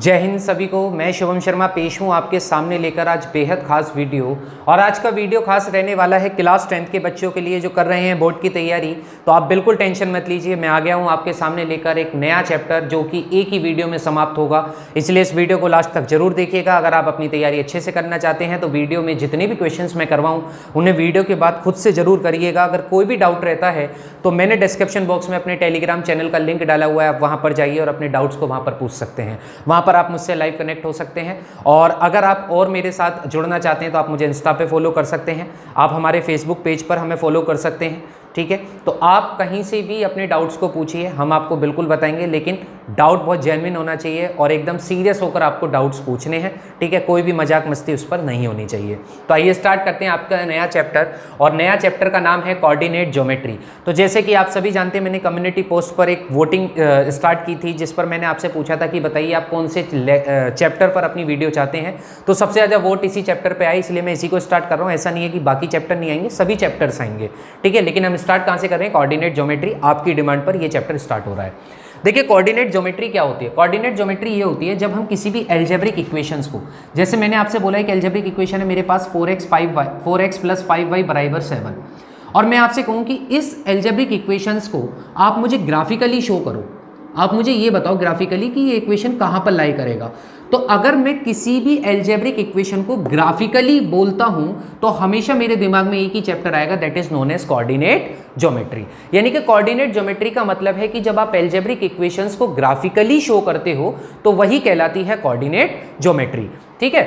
जय हिंद सभी को। मैं शुभम शर्मा पेश हूँ आपके सामने लेकर आज बेहद खास वीडियो। और आज का वीडियो खास रहने वाला है क्लास 10th के बच्चों के लिए जो कर रहे हैं बोर्ड की तैयारी। तो आप बिल्कुल टेंशन मत लीजिए, मैं आ गया हूँ आपके सामने लेकर एक नया चैप्टर जो कि एक ही वीडियो में समाप्त होगा। इसलिए इस वीडियो को लास्ट तक जरूर देखिएगा। अगर आप अपनी तैयारी अच्छे से करना चाहते हैं तो वीडियो में जितने भी क्वेश्चंस मैं करवाऊँ उन्हें वीडियो के बाद खुद से जरूर करिएगा। अगर कोई भी डाउट रहता है तो मैंने डिस्क्रिप्शन बॉक्स में अपने टेलीग्राम चैनल का लिंक डाला हुआ है, आप वहाँ पर जाइए और अपने डाउट्स को वहाँ पर पूछ सकते हैं। वहाँ पर आप मुझसे लाइव कनेक्ट हो सकते हैं। और अगर आप और मेरे साथ जुड़ना चाहते हैं तो आप मुझे इंस्टा पे फॉलो कर सकते हैं, आप हमारे फेसबुक पेज पर हमें फॉलो कर सकते हैं। ठीक है, तो आप कहीं से भी अपने डाउट्स को पूछिए, हम आपको बिल्कुल बताएंगे, लेकिन डाउट बहुत जेन्युइन होना चाहिए और एकदम सीरियस होकर आपको डाउट्स पूछने हैं। ठीक है, कोई भी मजाक मस्ती उस पर नहीं होनी चाहिए। तो आइए स्टार्ट करते हैं आपका नया चैप्टर, और नया चैप्टर का नाम है कोऑर्डिनेट ज्योमेट्री। तो जैसे कि आप सभी जानते हैं, मैंने कम्युनिटी पोस्ट पर एक वोटिंग स्टार्ट की थी जिस पर मैंने आपसे पूछा था कि बताइए आप कौन से चैप्टर पर अपनी वीडियो चाहते हैं। तो सबसे ज़्यादा वोट इसी चैप्टर पर आए, इसलिए मैं इसी को स्टार्ट कर रहा हूँ। ऐसा नहीं है कि बाकी चैप्टर नहीं आएंगे, सभी चैप्टर्स आएंगे। ठीक है, लेकिन हम स्टार्ट कहाँ से कर रहे हैं? Coordinate geometry. आपकी डिमांड पर ये चैप्टर स्टार्ट हो रहा है। देखिए कोऑर्डिनेट ज्योमेट्री क्या होती है। कोऑर्डिनेट ज्योमेट्री ये होती है जब हम किसी भी अलजेब्रिक इक्वेशंस को, जैसे मैंने आपसे बोला है कि अलजेब्रिक इक्वेशन है मेरे पास 4x + 5y = 7, और मैं आपसे कहूँ कि इस अलजेब्रिक इक्वेशंस को आप मुझे ग्राफिकली शो करो, आप मुझे ये बताओ ग्राफिकली कि ये इक्वेशन कहाँ पर लाई करेगा। तो अगर मैं किसी भी अलजेब्रिक इक्वेशन को ग्राफिकली बोलता हूं तो हमेशा मेरे दिमाग में एक ही चैप्टर आएगा, that is known as coordinate geometry. यानी कि कोऑर्डिनेट ज्योमेट्री का मतलब है कि जब आप अलजेब्रिक इक्वेशंस को ग्राफिकली शो करते हो तो वही कहलाती है कोऑर्डिनेट ज्योमेट्री। ठीक है,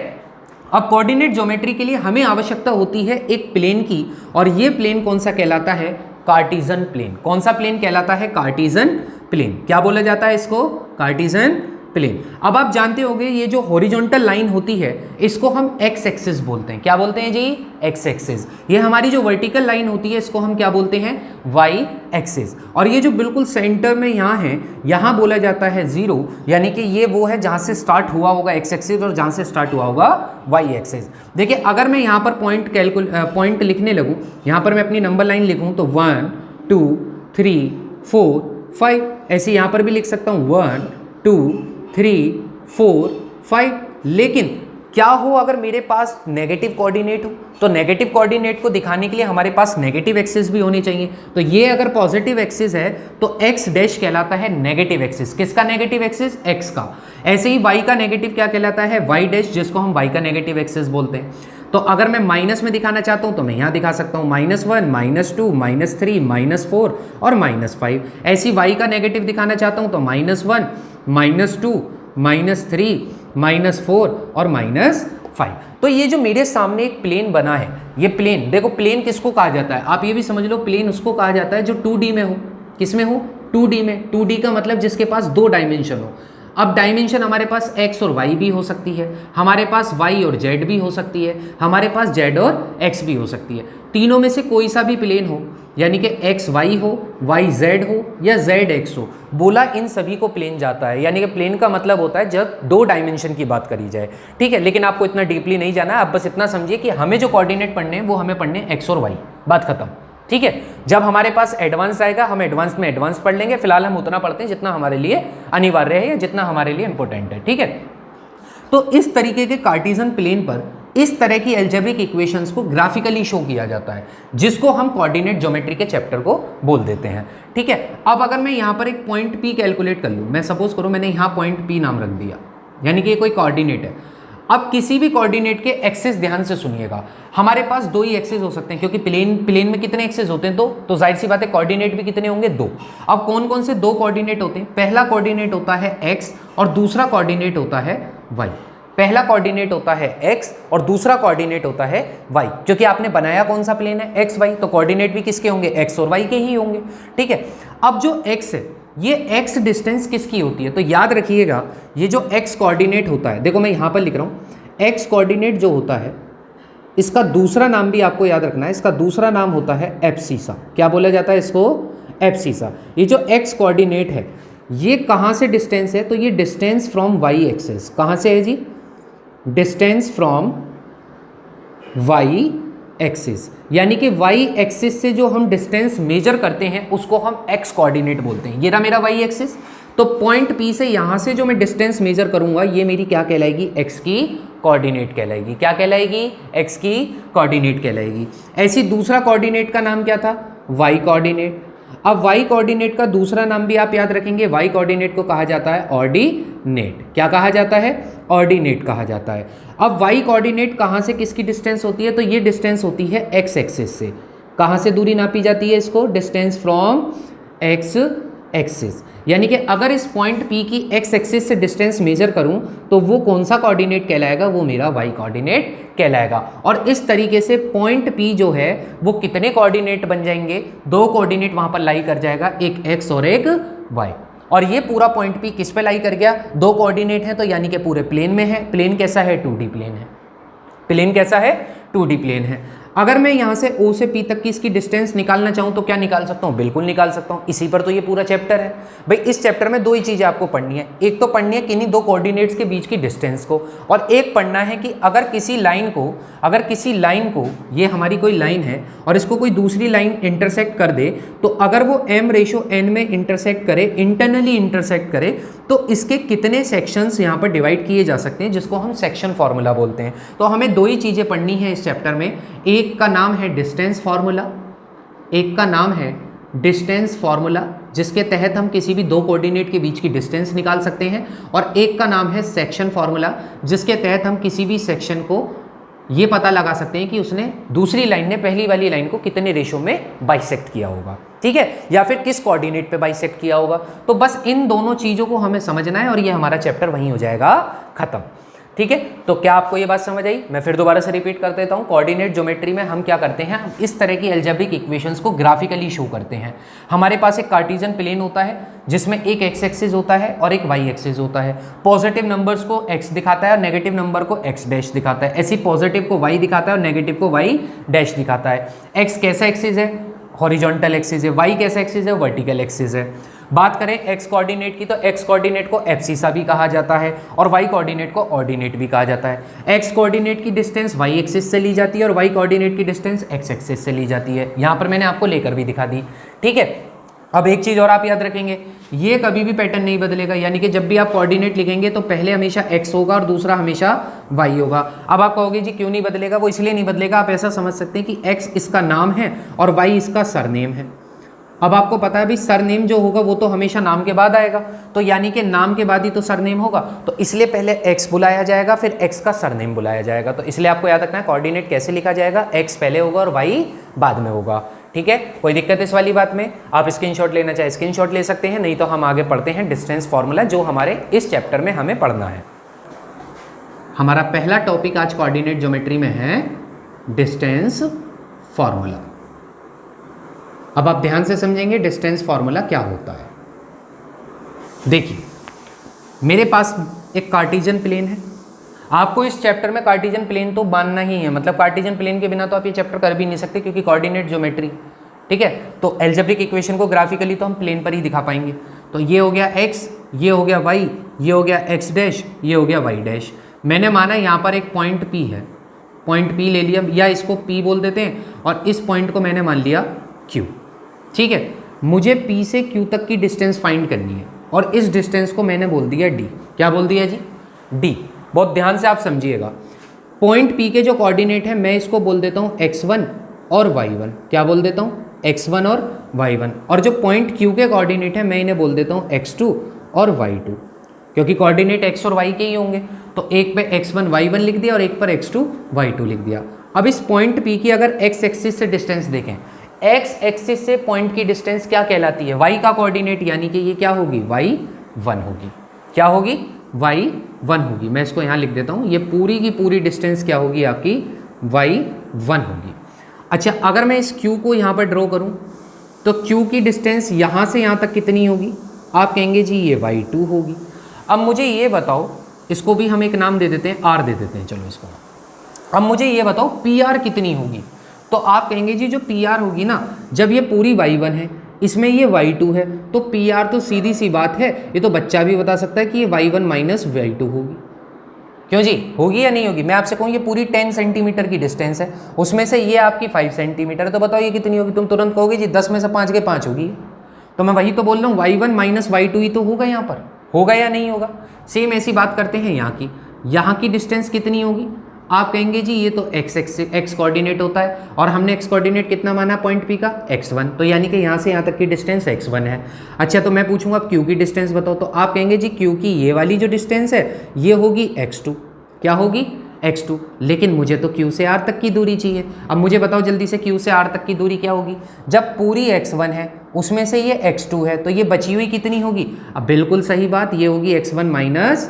अब कोऑर्डिनेट ज्योमेट्री के लिए हमें आवश्यकता होती है एक प्लेन की, और ये प्लेन कौन सा कहलाता है? Cartesian plane. कौन सा प्लेन कहलाता है? Cartesian plane. क्या बोला जाता है इसको? Cartesian plane. अब आप जानते होंगे ये जो हॉरिजॉन्टल लाइन होती है इसको हम एक्स एक्सिस बोलते हैं। क्या बोलते हैं जी? X axis. ये हमारी जो वर्टिकल लाइन होती है इसको हम क्या बोलते हैं? Y axis. और ये जो बिल्कुल सेंटर में यहाँ है, यहाँ बोला जाता है 0, यानी कि ये वो है जहाँ से स्टार्ट हुआ होगा एक्स एक्सिस और जहाँ से स्टार्ट हुआ होगा वाई एक्सिस। देखिए अगर मैं यहाँ पर पॉइंट लिखने लगूँ, यहाँ पर मैं अपनी नंबर लाइन लिखूँ तो 1 2 3 4 5, ऐसे यहाँ पर भी लिख सकता हूँ 1 2 3 4 5। लेकिन क्या हो अगर मेरे पास नेगेटिव कोऑर्डिनेट हो? तो नेगेटिव कोऑर्डिनेट को दिखाने के लिए हमारे पास नेगेटिव एक्सिस भी होनी चाहिए। तो ये अगर पॉजिटिव एक्सिस है तो एक्स डैश कहलाता है नेगेटिव एक्सिस। किसका नेगेटिव एक्सिस? एक्स का। ऐसे ही वाई का नेगेटिव क्या कहलाता है? वाई डैश, जिसको हम वाई का नेगेटिव एक्सिस बोलते हैं। तो अगर मैं माइनस में दिखाना चाहता हूं तो मैं यहां दिखा सकता हूं -1 -2 -3 -4 और -5। ऐसी वाई का नेगेटिव दिखाना चाहता हूं तो -1 -2 -3 -4 और -5। तो ये जो मेरे सामने एक प्लेन बना है, ये प्लेन देखो, प्लेन किसको कहा जाता है? आप ये भी समझ लो, प्लेन उसको कहा जाता है जो 2D में हो। किस में हो? 2D में। 2D का मतलब जिसके पास 2 डायमेंशन हो। अब डायमेंशन हमारे पास x और y भी हो सकती है, हमारे पास y और z भी हो सकती है, हमारे पास z और x भी हो सकती है। तीनों में से कोई सा भी प्लेन हो, यानी कि x y हो, y z हो या z x हो, बोला इन सभी को प्लेन जाता है। यानी कि प्लेन का मतलब होता है जब 2 डायमेंशन की बात करी जाए। ठीक है, लेकिन आपको इतना डीपली नहीं जाना है, आप बस इतना समझिए कि हमें जो कोऑर्डिनेट पढ़ने हैं वो हमें पढ़ने हैं x और y। बात खत्म। ठीक है, जब हमारे पास एडवांस आएगा हम एडवांस में एडवांस पढ़ लेंगे। फिलहाल हम उतना पढ़ते हैं जितना हमारे लिए अनिवार्य है या जितना हमारे लिए इंपॉर्टेंट है। ठीक है, तो इस तरीके के कार्टेशियन प्लेन पर इस तरह की अलजेब्रिक इक्वेशंस को ग्राफिकली शो किया जाता है, जिसको हम कोऑर्डिनेट ज्योमेट्री के चैप्टर को बोल देते हैं। ठीक है, अब अगर मैं यहाँ पर एक पॉइंट P कैलकुलेट कर लूँ, मैं सपोज करूँ मैंने यहाँ पॉइंट P नाम रख दिया, यानी कि ये कोई कोऑर्डिनेट है। अब किसी भी कोऑर्डिनेट के एक्सिस ध्यान से सुनिएगा, हमारे पास 2 ही एक्सिस हो सकते हैं, क्योंकि प्लेन में कितने एक्सिस होते हैं? तो जाहिर सी बात है कोऑर्डिनेट भी कितने होंगे? 2। अब कौन कौन से 2 कोऑर्डिनेट होते हैं? पहला कोऑर्डिनेट होता है x और दूसरा कोऑर्डिनेट होता है y। पहला कोऑर्डिनेट होता है x और दूसरा कोऑर्डिनेट होता है y, क्योंकि आपने बनाया कौन सा प्लेन है? x y, तो कोऑर्डिनेट भी किसके होंगे? x और y के ही होंगे। ठीक है, अब जो x है, ये x डिस्टेंस किसकी होती है? तो याद रखिएगा, ये जो x कोऑर्डिनेट होता है, देखो मैं यहाँ पर लिख रहा हूँ, x कोऑर्डिनेट जो होता है इसका दूसरा नाम भी आपको याद रखना है, इसका दूसरा नाम होता है एब्सिसा। क्या बोला जाता है इसको? एब्सिसा। ये जो x कोऑर्डिनेट है ये कहाँ से डिस्टेंस है? तो ये डिस्टेंस फ्रॉम y एक्सिस। कहाँ से है जी? डिस्टेंस फ्रॉम y एक्सिस, यानी कि y एक्सिस से जो हम डिस्टेंस मेजर करते हैं उसको हम x कोऑर्डिनेट बोलते हैं। ये रहा मेरा y एक्सिस, तो तो पॉइंट P से यहाँ से जो मैं डिस्टेंस मेजर करूंगा ये मेरी क्या कहलाएगी, x की कोऑर्डिनेट कहलाएगी। क्या कहलाएगी, x की कोऑर्डिनेट कहलाएगी। ऐसी दूसरा कोऑर्डिनेट का नाम क्या था, y कोऑर्डिनेट। अब y कोऑर्डिनेट का दूसरा नाम भी आप याद रखेंगे, y कोऑर्डिनेट को कहा जाता है ऑर्डिनेट। क्या कहा जाता है, ऑर्डिनेट कहा जाता है। अब y कोऑर्डिनेट कहाँ से किसकी डिस्टेंस होती है, तो ये डिस्टेंस होती है x एक्सिस से। कहाँ से दूरी नापी जाती है इसको, डिस्टेंस फ्रॉम x एक्सिस। यानी कि अगर इस पॉइंट P की x एक्सिस से डिस्टेंस मेजर करूं तो वो कौन सा कोऑर्डिनेट कहलाएगा, वो मेरा y कोऑर्डिनेट कहलाएगा। और इस तरीके से पॉइंट P जो है वो कितने कोऑर्डिनेट बन जाएंगे, दो कोऑर्डिनेट वहां पर लाई कर जाएगा, एक x और एक y। और ये पूरा पॉइंट P किस पे लाई कर गया, दो कोऑर्डिनेट है तो यानी कि पूरे प्लेन में है। प्लेन कैसा है, 2D प्लेन है। प्लेन कैसा है, 2D प्लेन है। अगर मैं यहाँ से O से P तक की इसकी डिस्टेंस निकालना चाहूँ तो क्या निकाल सकता हूँ, बिल्कुल निकाल सकता हूँ। इसी पर तो ये पूरा चैप्टर है भाई। इस चैप्टर में दो ही चीज़ें आपको पढ़नी है, एक तो पढ़नी है किन्हीं दो कोऑर्डिनेट्स के बीच की डिस्टेंस को, और एक पढ़ना है कि अगर किसी लाइन को ये हमारी कोई लाइन है और इसको कोई दूसरी लाइन इंटरसेक्ट कर दे, तो अगर वो m/n में इंटरसेक्ट करे, इंटरनली इंटरसेक्ट करे, तो इसके कितने सेक्शंस यहाँ पर डिवाइड किए जा सकते हैं, जिसको हम सेक्शन फॉर्मूला बोलते हैं। तो हमें दो ही चीज़ें पढ़नी है इस चैप्टर में, एक का नाम है डिस्टेंस फार्मूला, एक का नाम है डिस्टेंस फार्मूला जिसके तहत हम किसी भी दो कोऑर्डिनेट के बीच की डिस्टेंस निकाल सकते हैं, और एक का नाम है सेक्शन फार्मूला जिसके तहत हम किसी भी सेक्शन को ये पता लगा सकते हैं कि उसने दूसरी लाइन ने पहली वाली लाइन को कितने रेशो में बाइसेक्ट किया होगा, ठीक है, या फिर किस कोऑर्डिनेट पे बाइसेक्ट किया होगा। तो बस इन दोनों चीज़ों को हमें समझना है और ये हमारा चैप्टर वहीं हो जाएगा खत्म, ठीक है। तो क्या आपको ये बात समझ आई, मैं फिर दोबारा से रिपीट कर देता हूँ। कोऑर्डिनेट ज्योमेट्री में हम क्या करते हैं, हम इस तरह की अलजेब्रिक इक्वेशंस को ग्राफिकली शो करते हैं। हमारे पास एक कार्टेशियन प्लेन होता है जिसमें एक x एक्सिस होता है और एक y एक्सिस होता है। पॉजिटिव नंबर्स को x दिखाता है और नेगेटिव नंबर को x डैश दिखाता है। ऐसी पॉजिटिव को y दिखाता है और नेगेटिव को y डैश दिखाता है। x कैसा एक्सिस है, हॉरिजॉन्टल एक्सिस है। y कैसा एक्सिस है, वर्टिकल एक्सिस है। बात करें x कोऑर्डिनेट की तो x कोऑर्डिनेट को एब्सिसा भी कहा जाता है और y कोऑर्डिनेट को ऑर्डिनेट भी कहा जाता है। x कोऑर्डिनेट की डिस्टेंस y एक्सिस से ली जाती है और y कोऑर्डिनेट की डिस्टेंस x एक्सिस से ली जाती है। यहाँ पर मैंने आपको लेकर भी दिखा दी, ठीक है। अब एक चीज़ और आप याद रखेंगे, ये कभी भी पैटर्न नहीं बदलेगा, यानी कि जब भी आप कोऑर्डिनेट लिखेंगे तो पहले हमेशा x होगा और दूसरा हमेशा y होगा। अब आप कहोगे जी क्यों नहीं बदलेगा, वो इसलिए नहीं बदलेगा, आप ऐसा समझ सकते हैं कि x इसका नाम है और y इसका सरनेम है। अब आपको पता है भाई सरनेम जो होगा वो तो हमेशा नाम के बाद आएगा, तो यानी कि नाम के बाद ही तो सरनेम होगा, तो इसलिए पहले x बुलाया जाएगा फिर x का सरनेम बुलाया जाएगा। तो इसलिए आपको याद रखना है कोऑर्डिनेट कैसे लिखा जाएगा, x पहले होगा और y बाद में होगा, ठीक है। कोई दिक्कत इस वाली बात में, आप स्क्रीनशॉट लेना चाहे स्क्रीनशॉट ले सकते हैं, नहीं तो हम आगे पढ़ते हैं डिस्टेंस फार्मूला जो हमारे इस चैप्टर में हमें पढ़ना है। हमारा पहला टॉपिक आज कोऑर्डिनेट ज्योमेट्री में है डिस्टेंस फार्मूला। अब आप ध्यान से समझेंगे डिस्टेंस फार्मूला क्या होता है। देखिए मेरे पास एक कार्टेशियन प्लेन है, आपको इस चैप्टर में कार्टेशियन प्लेन तो मानना ही है, मतलब कार्टेशियन प्लेन के बिना तो आप ये चैप्टर कर भी नहीं सकते क्योंकि कोऑर्डिनेट ज्योमेट्री, ठीक है। तो अलजेब्रिक इक्वेशन को ग्राफिकली तो हम प्लेन पर ही दिखा पाएंगे। तो ये हो गया x, ये हो गया y, ये हो गया x डैश, ये हो गया y डैश। मैंने माना यहाँ पर एक पॉइंट P है, पॉइंट P ले लिया या इसको P बोल देते हैं, और इस पॉइंट को मैंने मान लिया Q, ठीक है। मुझे P से Q तक की डिस्टेंस फाइंड करनी है और इस डिस्टेंस को मैंने बोल दिया D। क्या बोल दिया जी, D। बहुत ध्यान से आप समझिएगा, पॉइंट P के जो कोऑर्डिनेट है मैं इसको बोल देता हूँ x1 और y1। क्या बोल देता हूँ, x1 और y1। और जो पॉइंट Q के कोऑर्डिनेट है मैं इन्हें बोल देता हूँ x2 और y2, क्योंकि कोऑर्डिनेट x और y के ही होंगे। तो एक पे x1 y1 लिख दिया और एक पर x2 y2 लिख दिया। अब इस पॉइंट P की अगर x एक्सिस से डिस्टेंस देखें, x एक्सिस से पॉइंट की डिस्टेंस क्या कहलाती है, y का कोऑर्डिनेट, यानी कि ये क्या होगी, y1 होगी। क्या होगी, y1 होगी। मैं इसको यहाँ लिख देता हूँ, ये पूरी की पूरी डिस्टेंस क्या होगी आपकी, y1 होगी। अच्छा अगर मैं इस q को यहाँ पर ड्रॉ करूँ तो q की डिस्टेंस यहाँ से यहाँ तक कितनी होगी, आप कहेंगे जी ये y2 होगी। अब मुझे ये बताओ, इसको भी हम एक नाम दे देते हैं, r दे देते हैं, चलो इसको। अब मुझे ये बताओ PR कितनी होगी, तो आप कहेंगे जी जो PR होगी ना, जब ये पूरी y1 है इसमें ये y2 है, तो PR तो सीधी सी बात है, ये तो बच्चा भी बता सकता है कि ये y1 माइनस y2 होगी। क्यों जी, होगी या नहीं होगी। मैं आपसे कहूँ ये पूरी 10 सेंटीमीटर की डिस्टेंस है, उसमें से ये आपकी 5 सेंटीमीटर है, तो बताओ ये कितनी होगी। तुम तुरंत कहोगे जी 10 में से 5 के 5 होगी। तो मैं वही तो बोल रहा हूँ, y1 माइनस y2 ही तो होगा यहाँ पर, होगा या नहीं होगा। सेम ऐसी बात करते हैं यहाँ की डिस्टेंस कितनी होगी, आप कहेंगे जी ये तो x कोऑर्डिनेट होता है और हमने x कोऑर्डिनेट कितना माना पॉइंट P का x1, तो यानी कि यहाँ से यहाँ तक की डिस्टेंस x1 है। अच्छा तो मैं पूछूंगा अब q की डिस्टेंस बताओ, तो आप कहेंगे जी q की ये वाली जो डिस्टेंस है ये होगी x2, क्या होगी x2, लेकिन मुझे तो q से r तक की दूरी चाहिए। अब मुझे बताओ जल्दी से q से r तक की दूरी क्या होगी, जब पूरी x1 है उसमें से ये x2 है तो ये बची हुई कितनी होगी, अब बिल्कुल सही बात, ये होगी x1 माइनस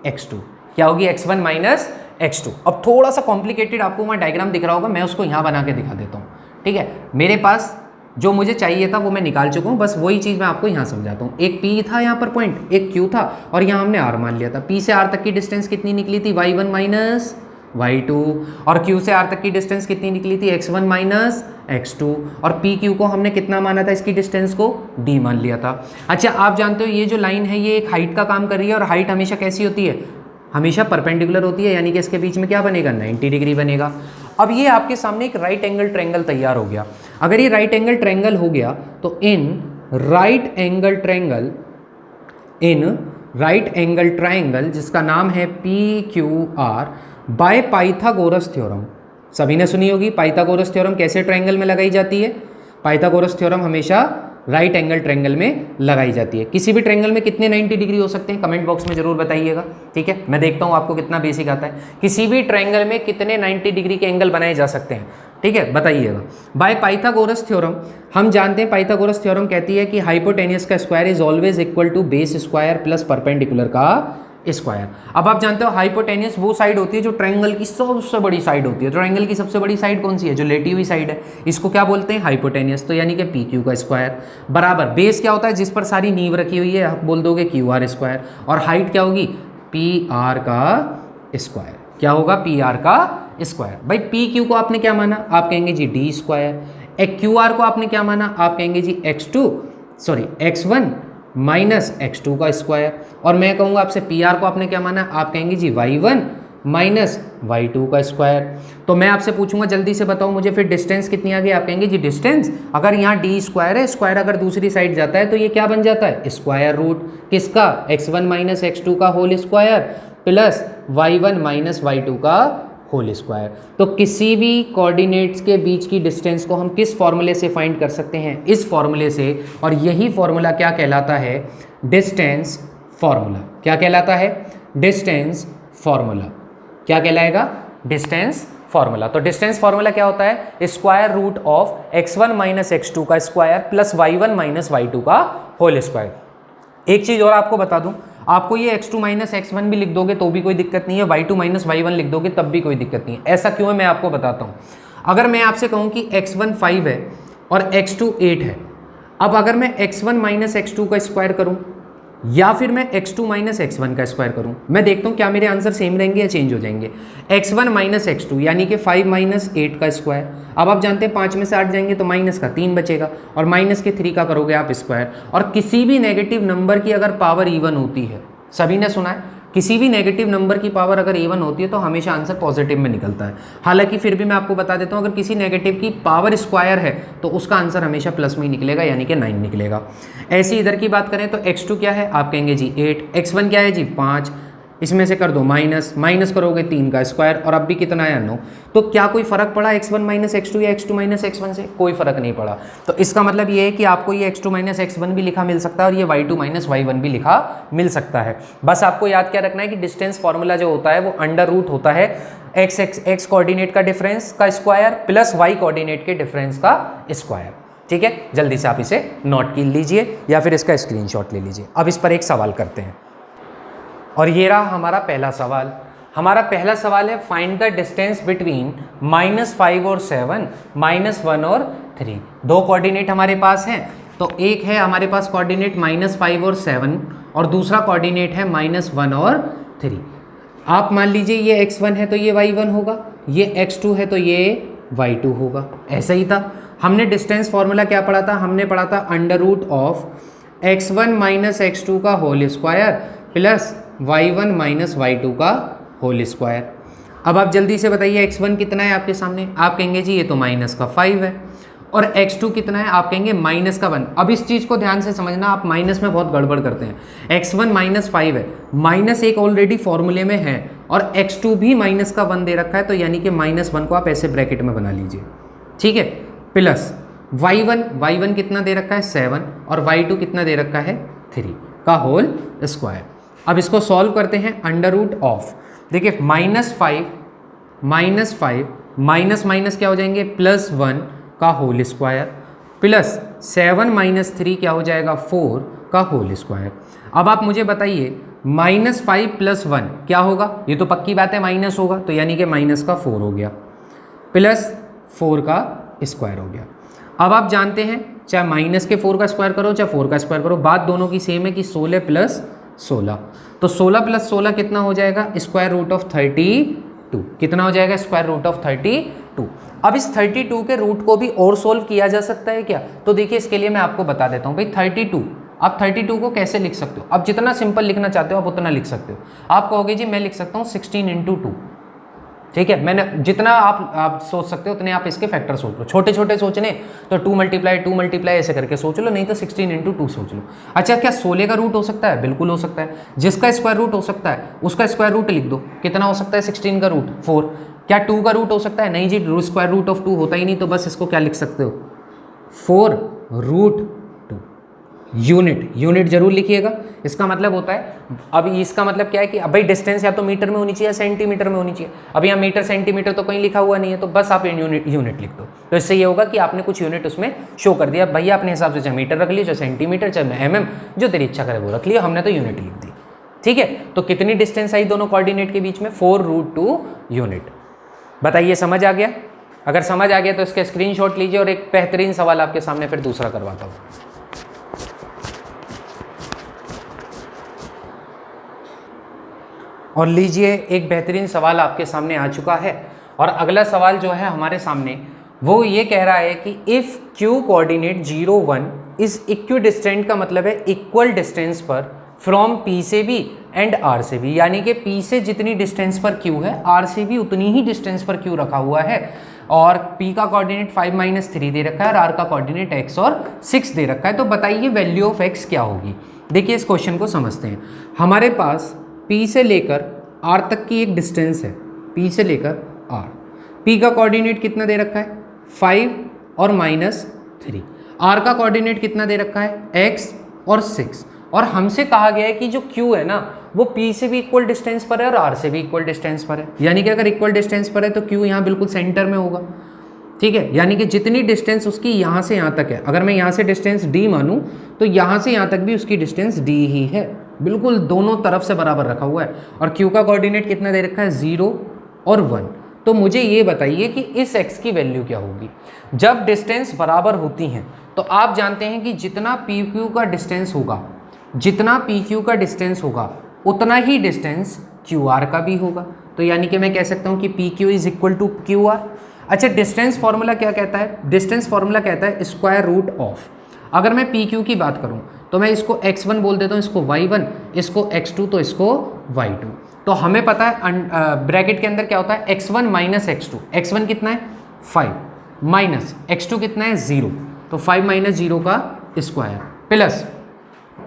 x2, क्या होगी x1 माइनस x2। अब थोड़ा सा कॉम्प्लिकेटेड आपको वहाँ डायग्राम दिख रहा होगा, मैं उसको यहाँ बना के दिखा देता हूँ, ठीक है। मेरे पास जो मुझे चाहिए था वो मैं निकाल चुका हूँ, बस वही चीज़ मैं आपको यहाँ समझाता हूँ। एक P था यहाँ पर पॉइंट, एक Q था और यहाँ हमने R मान लिया था। P से R तक की डिस्टेंस कितनी निकली थी, y1 माइनस y2, और Q से R तक की डिस्टेंस कितनी निकली थी, x1 माइनस x2, और PQ को हमने कितना माना था, इसकी डिस्टेंस को d मान लिया था। अच्छा आप जानते हो ये जो लाइन है ये एक हाइट का काम कर रही है, और हाइट हमेशा कैसी होती है, हमेशा परपेंडिकुलर होती है, यानी कि इसके बीच में क्या बनेगा, 90 डिग्री बनेगा। अब ये आपके सामने एक राइट एंगल ट्रायंगल तैयार हो गया। अगर ये राइट एंगल ट्रायंगल हो गया तो इन राइट एंगल ट्रायंगल जिसका नाम है PQR बाय पाइथागोरस थ्योरम, सभी ने सुनी होगी पाइथागोरस थ्योरम कैसे ट्रायंगल में लगाई जाती है। पाइथागोरस थ्योरम हमेशा राइट एंगल ट्रायंगल में लगाई जाती है। किसी भी ट्रायंगल में कितने 90 डिग्री हो सकते हैं, कमेंट बॉक्स में जरूर बताइएगा, ठीक है। मैं देखता हूँ आपको कितना बेसिक आता है, किसी भी ट्रायंगल में कितने 90 डिग्री के एंगल बनाए जा सकते हैं, ठीक है, बताइएगा। बाय पाइथागोरस थ्योरम हम जानते हैं, पाइथागोरस थ्योरम कहती है कि हाइपोटेनियस का square is always equal to base square plus perpendicular का स्क्वायर। अब आप जानते हो हाइपोटेनियस वो साइड होती है जो ट्रायंगल की सबसे बड़ी साइड होती है। ट्रायंगल की सबसे बड़ी साइड कौन सी है, जो लेटी हुई साइड है, इसको क्या बोलते हैं, हाइपोटेनियस। तो यानी कि PQ का स्क्वायर बराबर बेस क्या होता है, जिस पर सारी नींव रखी हुई है, आप बोल दोगे QR स्क्वायर, और हाइट क्या होगी, PR का स्क्वायर। क्या होगा, PR का स्क्वायर। भाई PQ को आपने क्या माना, आप कहेंगे जी D स्क्वायर। QR को आपने क्या माना, आप कहेंगे जी x1 माइनस x2 का स्क्वायर, और मैं कहूँगा आपसे PR को आपने क्या माना, आप कहेंगे जी y1 माइनस y2 का स्क्वायर। तो मैं आपसे पूछूंगा जल्दी से बताओ मुझे फिर डिस्टेंस कितनी आ गई, आप कहेंगे जी डिस्टेंस, अगर यहाँ D स्क्वायर है, स्क्वायर अगर दूसरी साइड जाता है तो ये क्या बन जाता है, स्क्वायर रूट किसका, x1 माइनस x2 का whole square plus y1 minus y2 का होल स्क्वायर। तो किसी भी कोऑर्डिनेट्स के बीच की डिस्टेंस को हम किस फॉर्मूले से फाइंड कर सकते हैं, इस फॉर्मूले से, और यही फॉर्मूला क्या कहलाता है, डिस्टेंस फॉर्मूला। क्या कहलाता है, डिस्टेंस फॉर्मूला। क्या कहलाएगा, डिस्टेंस फॉर्मूला। तो डिस्टेंस फॉर्मूला क्या होता है, square root of x1 minus x2 का square plus y1 minus y2 का होल स्क्वायर। एक चीज़ और आपको बता दूं, आपको ये x2 माइनस x1 भी लिख दोगे तो भी कोई दिक्कत नहीं है, y2 माइनस y1 लिख दोगे तब भी कोई दिक्कत नहीं है। ऐसा क्यों है मैं आपको बताता हूँ। अगर मैं आपसे कहूँ कि x1 5 है और x2 8 है, अब अगर मैं x1 माइनस x2 का स्क्वायर करूँ या फिर मैं x2 माइनस x1 का स्क्वायर करूँ, मैं देखता हूँ क्या मेरे आंसर सेम रहेंगे या चेंज हो जाएंगे। x1 माइनस x2 यानी कि 5 माइनस 8 का स्क्वायर, अब आप जानते हैं 5 में से 8 जाएंगे तो माइनस का 3 बचेगा, और माइनस के 3 का करोगे आप स्क्वायर। और किसी भी नेगेटिव नंबर की अगर पावर इवन होती है, सभी ने सुना है, किसी भी नेगेटिव नंबर की पावर अगर इवन होती है तो हमेशा आंसर पॉजिटिव में निकलता है। हालांकि फिर भी मैं आपको बता देता हूँ, अगर किसी नेगेटिव की पावर स्क्वायर है तो उसका आंसर हमेशा प्लस में ही निकलेगा, यानी कि 9 निकलेगा। ऐसे इधर की बात करें तो x2 क्या है, आप कहेंगे जी 8, x1 क्या है जी 5, इसमें से कर दो माइनस, माइनस करोगे 3 का स्क्वायर, और अब भी कितना आया 9। तो क्या कोई फर्क पड़ा x1 माइनस x2 या x2 माइनस x1 से, कोई फर्क नहीं पड़ा। तो इसका मतलब ये है कि आपको ये x2 माइनस x1 भी लिखा मिल सकता है और ये y2 माइनस y1 भी लिखा मिल सकता है। बस आपको याद क्या रखना है कि डिस्टेंस फॉर्मूला जो होता है वो अंडर रूट होता है x कोऑर्डिनेट का डिफरेंस का स्क्वायर प्लस y कोऑर्डिनेट के डिफरेंस का स्क्वायर, ठीक है। जल्दी से आप इसे नोट कर लीजिए या फिर इसका स्क्रीनशॉट ले लीजिए। अब इस पर एक सवाल करते हैं, और ये रहा हमारा पहला सवाल। हमारा पहला सवाल है, फाइंड द डिस्टेंस बिटवीन -5 और 7, -1 और 3। दो कोऑर्डिनेट हमारे पास हैं, तो एक है हमारे पास कोऑर्डिनेट -5 और 7 और दूसरा कोऑर्डिनेट है -1 और 3। आप मान लीजिए ये x1 है तो ये y1 होगा, ये x2 है तो ये y2 होगा। ऐसा ही था, हमने डिस्टेंस फॉर्मूला क्या पढ़ा था, हमने पढ़ा था under root of x1 minus x2 का whole square plus y1 minus y2 का होल स्क्वायर। अब आप जल्दी से बताइए x1 कितना है आपके सामने, आप कहेंगे जी ये तो -5 है, और x2 कितना है, आप कहेंगे माइनस का 1। अब इस चीज़ को ध्यान से समझना, आप माइनस में बहुत गड़बड़ करते हैं। x1 माइनस 5 है, माइनस एक ऑलरेडी फॉर्मूले में है और x2 भी माइनस का 1 दे रखा है, तो यानी कि -1 को आप ऐसे ब्रैकेट में बना लीजिए, ठीक है। प्लस y1 कितना दे रखा है 7 और y2 कितना दे रखा है 3 का होल स्क्वायर। अब इसको सॉल्व करते हैं, अंडर रूट ऑफ, देखिए -5 माइनस माइनस क्या हो जाएंगे +1 का होल स्क्वायर प्लस 7 - 3 क्या हो जाएगा 4 का होल स्क्वायर। अब आप मुझे बताइए -5 + 1 क्या होगा, ये तो पक्की बात है माइनस होगा, तो यानी कि माइनस का 4 हो गया प्लस 4 का स्क्वायर हो गया। अब आप जानते हैं चाहे माइनस के 4 का स्क्वायर करो चाहे 4 का स्क्वायर करो, बात दोनों की सेम है कि 16 + 16, तो 16 + 16 कितना हो जाएगा √32, कितना हो जाएगा √32। अब इस 32 के रूट को भी और सोल्व किया जा सकता है क्या, तो देखिए इसके लिए मैं आपको बता देता हूँ भाई 32, आप 32 को कैसे लिख सकते हो, आप जितना सिंपल लिखना चाहते हो आप उतना लिख सकते हो। आप कहोगे जी मैं लिख सकता हूँ 16 × 2, ठीक है, मैंने जितना आप सोच सकते हो उतने आप इसके फैक्टर सोच लो, छोटे छोटे सोचने तो 2 × 2 ऐसे करके सोच लो, नहीं तो 16 × 2 सोच लो। अच्छा क्या 16 का रूट हो सकता है, बिल्कुल हो सकता है। जिसका स्क्वायर रूट हो सकता है उसका स्क्वायर रूट लिख दो, कितना हो सकता है 16 का रूट 4। क्या 2 का रूट हो सकता है, नहीं जी, स्क्वायर रूट ऑफ 2 होता ही नहीं, तो बस इसको क्या लिख सकते हो 4√2। यूनिट जरूर लिखिएगा, इसका मतलब होता है, अब इसका मतलब क्या है कि अब भाई डिस्टेंस या तो मीटर में होनी चाहिए या सेंटीमीटर में होनी चाहिए। अब यहाँ मीटर सेंटीमीटर तो कहीं लिखा हुआ नहीं है, तो बस आप यूनिट लिख दो, तो इससे ये होगा कि आपने कुछ यूनिट उसमें शो कर दिया। भैया अपने हिसाब से चाहे मीटर रख लीजिए, चाहे सेंटीमीटर, चाहे mm, जो तेरी इच्छा करे वो रख लिया, हमने तो यूनिट लिख दी, ठीक है। तो कितनी डिस्टेंस आई दोनों कोऑर्डिनेट के बीच में 4√2 यूनिट। बताइए समझ आ गया? अगर समझ आ गया तो इसके स्क्रीनशॉट लीजिए और एक बेहतरीन सवाल आपके सामने फिर दूसरा करवाता हूँ। और लीजिए एक बेहतरीन सवाल आपके सामने आ चुका है, और अगला सवाल जो है हमारे सामने वो ये कह रहा है कि if q coordinate 0 1 is equidistant, का मतलब है इक्वल डिस्टेंस पर फ्रॉम p से भी एंड r से भी, यानी कि p से जितनी डिस्टेंस पर q है r से भी उतनी ही डिस्टेंस पर q रखा हुआ है, और p का कोऑर्डिनेट 5 - 3 दे रखा है और r का कोऑर्डिनेट x और 6 दे रखा है। तो बताइए वैल्यू ऑफ x क्या होगी। देखिए इस क्वेश्चन को समझते हैं। हमारे पास P से लेकर R तक की एक डिस्टेंस है, P से लेकर R, P का कोऑर्डिनेट कितना दे रखा है 5 और -3, R का कोऑर्डिनेट कितना दे रखा है x और 6, और हमसे कहा गया है कि जो Q है ना वो P से भी इक्वल डिस्टेंस पर है और R से भी इक्वल डिस्टेंस पर है, यानी कि अगर इक्वल डिस्टेंस पर है तो Q यहाँ बिल्कुल सेंटर में होगा, ठीक है। यानी कि जितनी डिस्टेंस उसकी यहाँ से यहाँ तक है, अगर मैं यहाँ से डिस्टेंस d मानूँ तो यहाँ से यहाँ तक भी उसकी डिस्टेंस d ही है, बिल्कुल दोनों तरफ से बराबर रखा हुआ है। और Q का कोऑर्डिनेट कितना दे रखा है 0 और 1। तो मुझे ये बताइए कि इस x की वैल्यू क्या होगी। जब डिस्टेंस बराबर होती हैं तो आप जानते हैं कि जितना PQ का डिस्टेंस होगा, जितना PQ का डिस्टेंस होगा उतना ही डिस्टेंस QR का भी होगा। तो यानी कि मैं कह सकता हूँ कि PQ is equal to QR। अच्छा डिस्टेंस फार्मूला क्या कहता है, डिस्टेंस फार्मूला कहता है स्क्वायर रूट ऑफ, अगर मैं PQ की बात करूं तो मैं इसको x1 बोल देता हूं, इसको y1, इसको x2 तो इसको y2। तो हमें पता है ब्रैकेट के अंदर क्या होता है x1 - x2, x1 कितना है 5 माइनस x2 कितना है 0, तो 5 - 0 का स्क्वायर प्लस,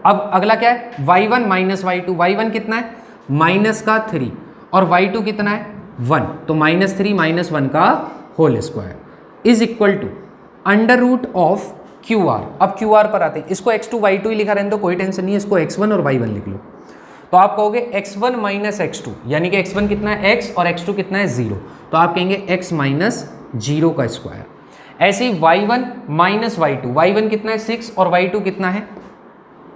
अब अगला क्या है y1 - y2, y1 कितना है -3 और y2 कितना है 1, तो -3 - 1 का whole square is equal to under root of QR। अब QR पर आते हैं, इसको x2 y2 ही लिखा रहने दो, कोई टेंशन नहीं है, इसको x1 और y1 लिख लो। तो आप कहोगे x1 - x2, यानी कि x1 कितना है x और x2 कितना है 0, तो आप कहेंगे x - 0 का स्क्वायर। ऐसे ही y1 - y2, y1 कितना है 6 और y2 कितना है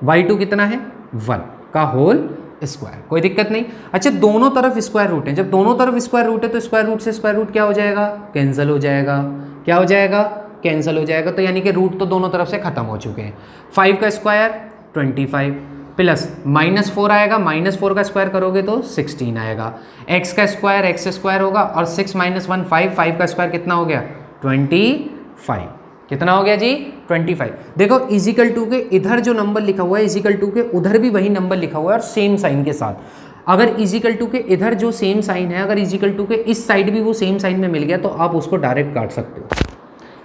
1 का होल स्क्वायर, कोई दिक्कत नहीं। अच्छा दोनों तरफ स्क्वायर रूट है, जब दोनों तरफ स्क्वायर रूट है तो स्क्वायर रूट से स्क्वायर रूट क्या हो जाएगा कैंसिल हो जाएगा, क्या हो जाएगा कैंसिल हो जाएगा, तो यानी कि रूट तो दोनों तरफ से खत्म हो चुके हैं। 5 का स्क्वायर 25 प्लस -4 आएगा, -4 का स्क्वायर करोगे तो 16 आएगा, x का स्क्वायर x स्क्वायर होगा और 6 - 1 5, 5 का स्क्वायर कितना हो गया 25, कितना हो गया जी 25। देखो इजिकल टू के इधर जो नंबर लिखा हुआ है इजिकल टू के उधर भी वही नंबर लिखा हुआ है और सेम साइन के साथ। अगर इजिकल टू के इधर जो सेम साइन है, अगर इजिकल टू के इस साइड भी वो सेम साइन में मिल गया तो आप उसको डायरेक्ट काट सकते हो।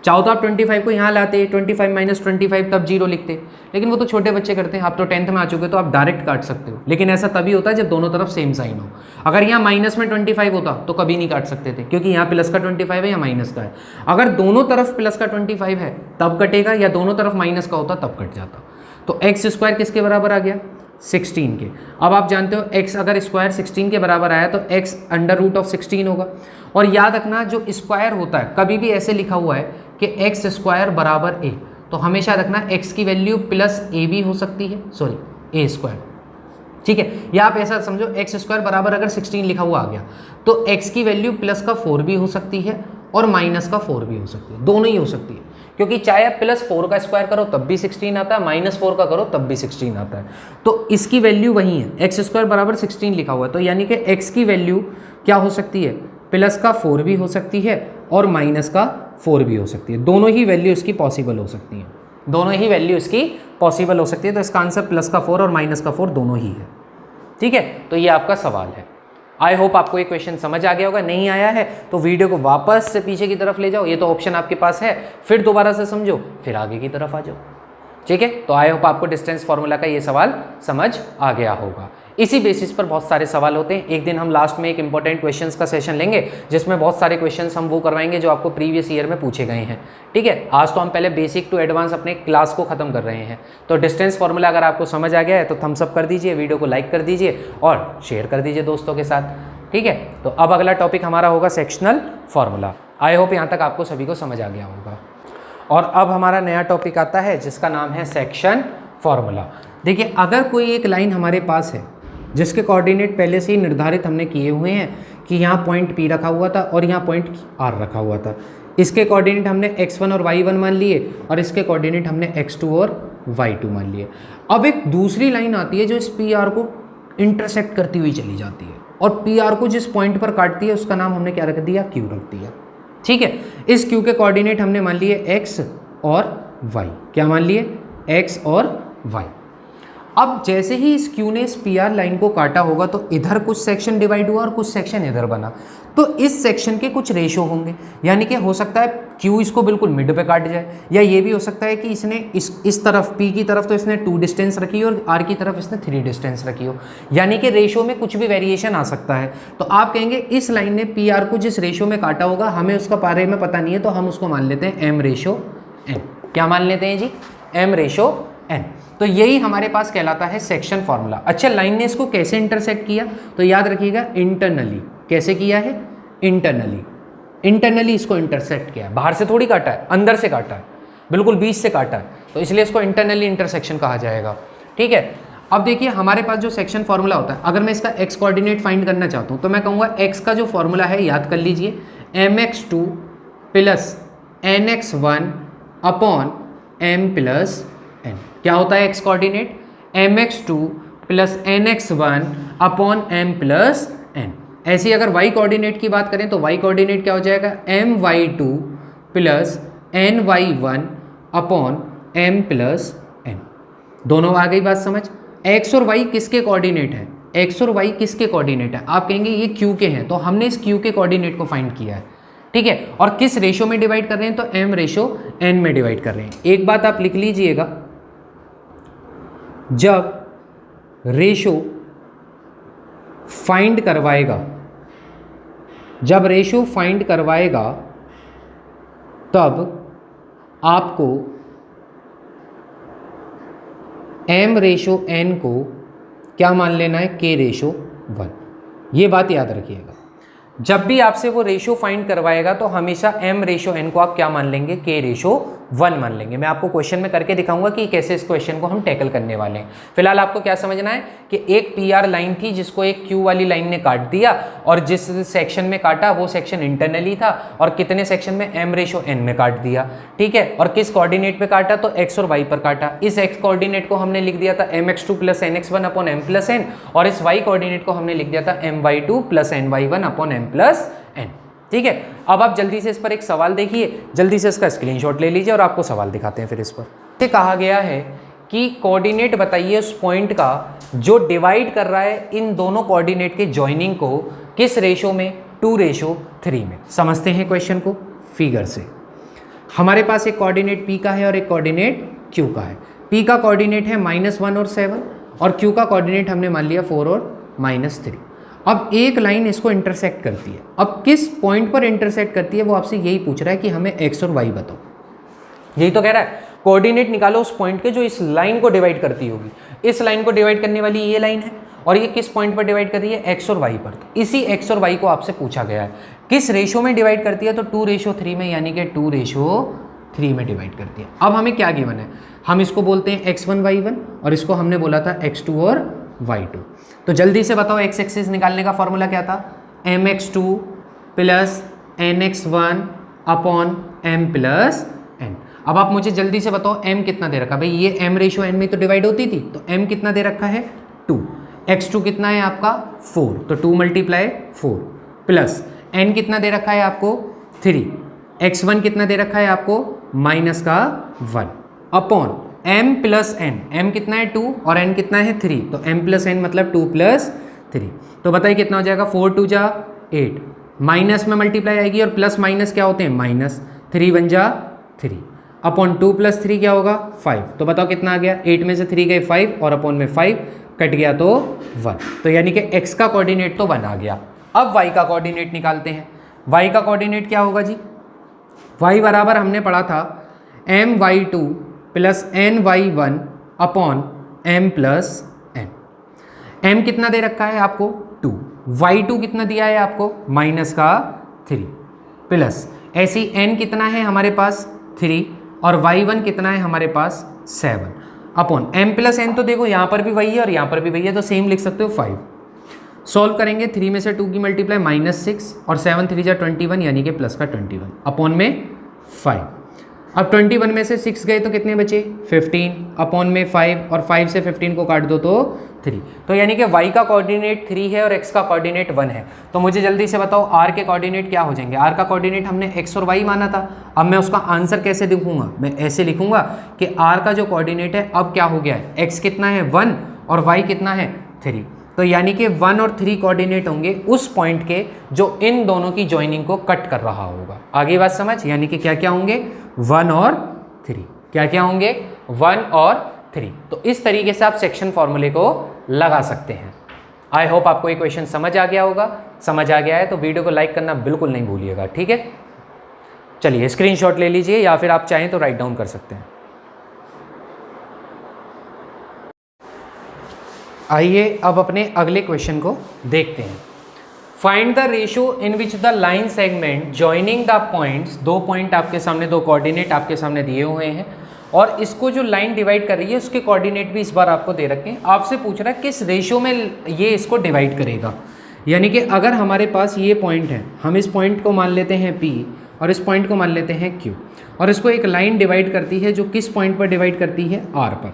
चाहो तो आप 25 को यहाँ लाते, 25 माइनस 25 तब 0 लिखते, लेकिन वो तो छोटे बच्चे करते हैं। आप तो 10th में आ चुके, तो आप डायरेक्ट काट सकते हो, लेकिन ऐसा तभी होता है जब दोनों तरफ सेम साइन हो। अगर यहाँ माइनस में 25 होता तो कभी नहीं काट सकते थे, क्योंकि यहाँ प्लस का 25 है या माइनस का है। अगर दोनों तरफ प्लस का 25 है तब कटेगा, या दोनों तरफ माइनस का होता तब कट जाता। तो एक्स स्क्वायर किसके बराबर आ गया? 16 के। अब आप जानते हो x अगर स्क्वायर 16 के बराबर आया तो x अंडर रूट ऑफ 16 होगा। और याद रखना, जो स्क्वायर होता है कभी भी ऐसे लिखा हुआ है कि x स्क्वायर बराबर a, तो हमेशा रखना x की वैल्यू प्लस a भी हो सकती है, सॉरी a स्क्वायर, ठीक है। या आप ऐसा समझो x स्क्वायर बराबर अगर 16 लिखा हुआ आ गया तो x की वैल्यू प्लस का 4 भी हो सकती है और माइनस का 4 भी हो सकती है, दोनों ही हो सकती है, क्योंकि चाहे आप प्लस 4 का स्क्वायर करो तब भी 16 आता है, माइनस 4 का करो तब भी 16 आता है। तो इसकी वैल्यू वही है, एक्स स्क्वायर बराबर 16 लिखा हुआ है, तो यानी कि x की वैल्यू क्या हो सकती है? प्लस का 4 भी हो सकती है और माइनस का 4 भी हो सकती है, दोनों ही वैल्यू इसकी पॉसिबल हो सकती है, दोनों ही वैल्यू इसकी पॉसिबल हो सकती है। तो इसका आंसर प्लस का 4 और माइनस का 4 दोनों ही है, ठीक है। तो ये आपका सवाल है। आई होप आपको ये क्वेश्चन समझ आ गया होगा। नहीं आया है तो वीडियो को वापस से पीछे की तरफ ले जाओ, ये तो ऑप्शन आपके पास है, फिर दोबारा से समझो, फिर आगे की तरफ आ जाओ, ठीक है। तो आई होप आपको डिस्टेंस फार्मूला का ये सवाल समझ आ गया होगा। इसी बेसिस पर बहुत सारे सवाल होते हैं। एक दिन हम लास्ट में एक इंपॉर्टेंट क्वेश्चंस का सेशन लेंगे जिसमें बहुत सारे क्वेश्चंस हम वो करवाएंगे जो आपको प्रीवियस ईयर में पूछे गए हैं, ठीक है। आज तो हम पहले बेसिक टू एडवांस अपने क्लास को खत्म कर रहे हैं। तो डिस्टेंस फार्मूला अगर आपको समझ आ गया है तो थम्स अप कर दीजिए, वीडियो को लाइक कर दीजिए और शेयर कर दीजिए दोस्तों के साथ, ठीक है। तो अब अगला टॉपिक हमारा होगा सेक्शनल फार्मूला। आई होप यहाँ तक आपको सभी को समझ आ गया होगा। और अब हमारा नया टॉपिक आता है जिसका नाम है सेक्शन फार्मूला। देखिए, अगर कोई एक लाइन हमारे पास है जिसके कोऑर्डिनेट पहले से ही निर्धारित हमने किए हुए हैं कि यहाँ पॉइंट P रखा हुआ था और यहाँ पॉइंट R रखा हुआ था, इसके कोऑर्डिनेट हमने x1 और y1 मान लिए और इसके कोऑर्डिनेट हमने x2 और y2 मान लिए। अब एक दूसरी लाइन आती है जो इस PR को इंटरसेक्ट करती हुई चली जाती है और PR को जिस पॉइंट पर काटती है उसका नाम हमने क्या रख दिया? Q रख दिया, ठीक है। इस Q के कोऑर्डिनेट हमने मान लिए x और y। क्या मान लिए? x और y। अब जैसे ही इस Q ने इस PR लाइन को काटा होगा तो इधर कुछ सेक्शन डिवाइड हुआ और कुछ सेक्शन इधर बना, तो इस सेक्शन के कुछ रेशो होंगे, यानी कि हो सकता है Q इसको बिल्कुल मिड पे काट जाए, या ये भी हो सकता है कि इसने इस तरफ P की तरफ तो इसने 2 डिस्टेंस रखी और R की तरफ इसने 3 डिस्टेंस रखी हो, यानी कि रेशो में कुछ भी वेरिएशन आ सकता है। तो आप कहेंगे इस लाइन ने PR को जिस रेशो में काटा होगा हमें उसका बारे में पता नहीं है, तो हम उसको मान लेते हैं M/N। क्या मान लेते हैं जी? M/N। तो यही हमारे पास कहलाता है सेक्शन फार्मूला। अच्छा, लाइन ने इसको कैसे इंटरसेक्ट किया? तो याद रखिएगा, इंटरनली। कैसे किया है? इंटरनली इसको इंटरसेक्ट किया है, बाहर से थोड़ी काटा है, अंदर से काटा है, बिल्कुल बीच से काटा है, तो इसलिए इसको इंटरनली इंटरसेक्शन कहा जाएगा, ठीक है। अब देखिए, हमारे पास जो सेक्शन फार्मूला होता है, अगर मैं इसका x कोऑर्डिनेट फाइंड करना चाहता हूँ तो मैं कहूँगा x का जो फार्मूला है याद कर लीजिए, mx2 plus nx1 upon m plus n। क्या होता है x coordinate? mx2 plus nx1 upon m plus n। ऐसे ही अगर y कोऑर्डिनेट की बात करें तो y कोऑर्डिनेट क्या हो जाएगा? my2 plus ny1 upon m plus n। दोनों आ गई बात समझ? x और y किसके कोऑर्डिनेट है? x और y किसके कोऑर्डिनेट है? आप कहेंगे ये q के हैं, तो हमने इस q के कोऑर्डिनेट को फाइंड किया है, ठीक है। और किस रेशो में डिवाइड कर रहे हैं? तो m/n में डिवाइड कर रहे हैं। एक बात आप लिख लीजिएगा, जब रेशो फाइंड करवाएगा तब आपको m/n को क्या मान लेना है? k/1। ये बात याद रखिएगा, जब भी आपसे वो रेशो फाइंड करवाएगा तो हमेशा m/n को आप क्या मान लेंगे? k/1 मान लेंगे। मैं आपको क्वेश्चन में करके दिखाऊंगा कि कैसे इस क्वेश्चन को हम टैकल करने वाले हैं। फिलहाल आपको क्या समझना है कि एक PR लाइन थी जिसको एक Q वाली लाइन ने काट दिया, और जिस सेक्शन में काटा वो सेक्शन इंटरनली था, और कितने सेक्शन में? m/n में काट दिया, ठीक है। और किस कोऑर्डिनेट पे काटा? तो x और y पर काटा। इस x कोऑर्डिनेट को हमने लिख दिया था mx2 plus nx1 upon m plus n, और इस y कोऑर्डिनेट को हमने लिख दिया था my2 plus ny1 upon m plus n, ठीक है। अब आप जल्दी से इस पर एक सवाल देखिए, जल्दी से इसका स्क्रीनशॉट ले लीजिए और आपको सवाल दिखाते हैं फिर इस पर। ये कहा गया है कि कोऑर्डिनेट बताइए उस पॉइंट का जो डिवाइड कर रहा है इन दोनों कोऑर्डिनेट के जॉइनिंग को, किस रेशो में? 2/3 में। समझते हैं क्वेश्चन को फिगर से। हमारे पास एक कोऑर्डिनेट p का है और एक कोऑर्डिनेट q का है। p का कोऑर्डिनेट है -1 और 7 और q का कोऑर्डिनेट हमने मान लिया 4 और -3। अब एक लाइन इसको इंटरसेक्ट करती है। अब किस पॉइंट पर इंटरसेक्ट करती है वो आपसे यही पूछ रहा है कि हमें x और y बताओ। यही तो कह रहा है कोऑर्डिनेट निकालो उस पॉइंट के जो इस लाइन को डिवाइड करती होगी। इस लाइन को डिवाइड करने वाली ये लाइन है और ये किस पॉइंट पर डिवाइड कर रही है, x और y पर। तो इसी x और y को आपसे पूछा गया है किस रेशो में डिवाइड करती है, तो 2:3 में, यानी कि 2:3 में डिवाइड करती है। अब हमें क्या गिवन है, हम इसको बोलते हैं x1 y1 और इसको हमने बोला था x2 और y2। तो जल्दी से बताओ x एक्सिस निकालने का फॉर्मूला क्या था, mx2 plus nx1 upon m plus n। अब आप मुझे जल्दी से बताओ m कितना दे रखा है, भाई ये m रेशो n में तो डिवाइड होती थी, तो m कितना दे रखा है 2, x2 कितना है आपका 4, तो 2 × 4 प्लस n कितना दे रखा है आपको 3, x1 कितना दे रखा है आपको -1 upon m plus n, m कितना है 2 और n कितना है 3, तो m प्लस n मतलब 2 + 3। तो बताइए कितना हो जाएगा, 4 × 2 = 8, माइनस में मल्टीप्लाई आएगी और प्लस माइनस क्या होते हैं माइनस, 3 × 1 = 3 अपॉन 2 + 3 क्या होगा 5। तो बताओ कितना आ गया, 8 में से 3 गए 5 और अपॉन में 5 कट गया तो 1। तो यानी कि x का कोऑर्डिनेट तो 1 आ गया। अब y का कोऑर्डिनेट निकालते हैं। y का कोऑर्डिनेट क्या होगा जी, y बराबर हमने पढ़ा था my2 plus ny1 upon m plus n। m कितना दे रखा है आपको 2, y2 कितना दिया है आपको -3 प्लस ऐसी n कितना है हमारे पास 3 और y1 कितना है हमारे पास 7 अपॉन m प्लस n। तो देखो यहाँ पर भी वही है और यहाँ पर भी वही है, तो सेम लिख सकते हो 5। सॉल्व करेंगे, 3 में से 2 की मल्टीप्लाई -6 और 7 3 × 21 यानी कि प्लस का 21 अपॉन में 5। अब 21 में से 6 गए तो कितने बचे 15 अपॉन में 5 और 5 से 15 को काट दो तो 3। तो यानी कि y का कोऑर्डिनेट 3 है और x का कोऑर्डिनेट 1 है। तो मुझे जल्दी से बताओ r के कोऑर्डिनेट क्या हो जाएंगे। r का कोऑर्डिनेट हमने x और y माना था, अब मैं उसका आंसर कैसे लिखूंगा, मैं ऐसे लिखूंगा कि r का जो कोऑर्डिनेट है अब क्या हो गया है, x कितना है 1 और y कितना है 3। तो यानी कि 1 और 3 कोऑर्डिनेट होंगे उस पॉइंट के जो इन दोनों की जॉइनिंग को कट कर रहा होगा। आगे बात समझ, यानी कि क्या क्या होंगे 1 और 3, क्या क्या होंगे 1 और 3। तो इस तरीके से आप सेक्शन फॉर्मूले को लगा सकते हैं। आई होप आपको ये क्वेश्चन समझ आ गया होगा। समझ आ गया है तो वीडियो को लाइक करना बिल्कुल नहीं भूलिएगा, ठीक है। चलिए स्क्रीनशॉट ले लीजिए या फिर आप चाहें तो राइट डाउन कर सकते हैं। आइए अब अपने अगले क्वेश्चन को देखते हैं। Find the ratio in which the line segment joining the points, 2 point आपके सामने, 2 कोऑर्डिनेट आपके सामने दिए हुए हैं और इसको जो लाइन डिवाइड कर रही है उसके कोऑर्डिनेट भी इस बार आपको दे रखे हैं। आपसे पूछ रहा है किस रेशो में ये इसको डिवाइड करेगा। यानी कि अगर हमारे पास ये पॉइंट है, हम इस पॉइंट को मान लेते हैं P और इस पॉइंट को मान लेते हैं Q और इसको एक लाइन डिवाइड करती है जो किस पॉइंट पर डिवाइड करती है R पर।